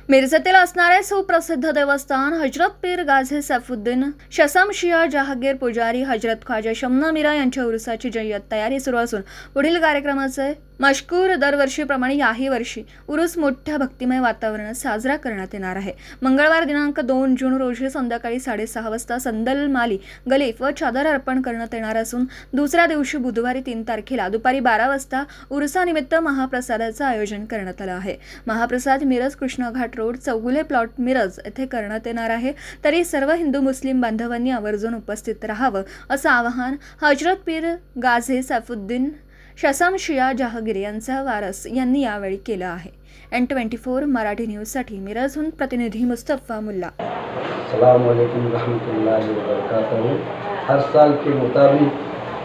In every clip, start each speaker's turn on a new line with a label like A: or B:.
A: मिरजेतील असणारे सुप्रसिद्ध देवस्थान हजरत पीर गाझी सैफुद्दीन शमशिया जहांगीर पुजारी हजरत ख्वाजा शमना मीरा यांच्या उरुसाची जय्यत तयारी सुरू असून पुढील कार्यक्रमाचे मशकूर दरवर्षीप्रमाणे याही वर्षी उरूस मोठ्या भक्तिमय वातावरणात साजरा करण्यात येणार आहे। मंगळवार दिनांक 2 जून रोजी संध्याकाळी 6:30 वाजता संदल माली गलीफ व चादर अर्पण करण्यात येणार असून दुसऱ्या दिवशी बुधवारी 3 तारखेला दुपारी 12 वाजता उरुसानिमित्त महाप्रसादाचं आयोजन करण्यात आलं आहे। महाप्रसाद मिरज कृष्णघाट रोड चौगुले प्लॉट मिरज येथे करण्यात येणार आहे। तरी सर्व हिंदू मुस्लिम बांधवांनी आवर्जून उपस्थित राहावं असं आवाहन हजरत पीर गाझी सैफुद्दीन शमशिया जहांगीर यांचा वारस यांनी यावेळी केलं आहे। N24 मराठी न्यूजसाठी मिरजहून प्रतिनिधी मुस्तफा मुल्ला।
B: अस्सलाम वालेकुम रहमतुल्लाहि व बरकातहू। हर साल के मुताबिक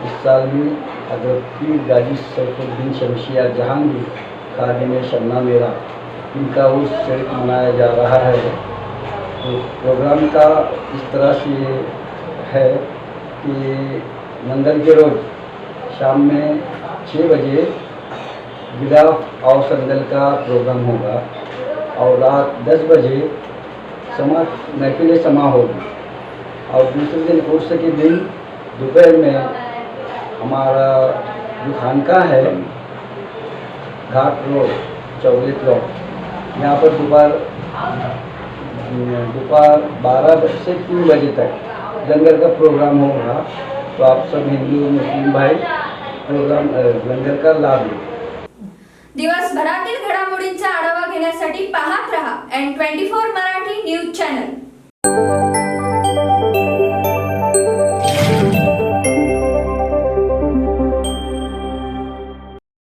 B: इस साल भी हजरत पीर गाजी सैफुद्दीन शमशिया जहांगीर खादिम शमना मीरा इनका उर्स शरीफ मनाया जा रहा है। तो प्रोग्राम का इस तरह से है कि मंगल के रोज शाम में 6 बजे गिलाफ और संदल का प्रोग्राम होगा और रात 10 बजे महफिल समा होगी और दूसरे दिन उर्स के दिन दोपहर में हमारा जो खानका है घाट रोड चौगले प्लॉट यहाँ पर दोपहर 12 से 3 बजे तक लंगर का प्रोग्राम होगा। तो आप सब हिंदू मुस्लिम भाई प्रोग्राम लंगर का लाभ लें।
A: दिवसभरातील घडामोडींचा आढावा घेण्यासाठी पाहत रहा N24 मराठी न्यूज चॅनल।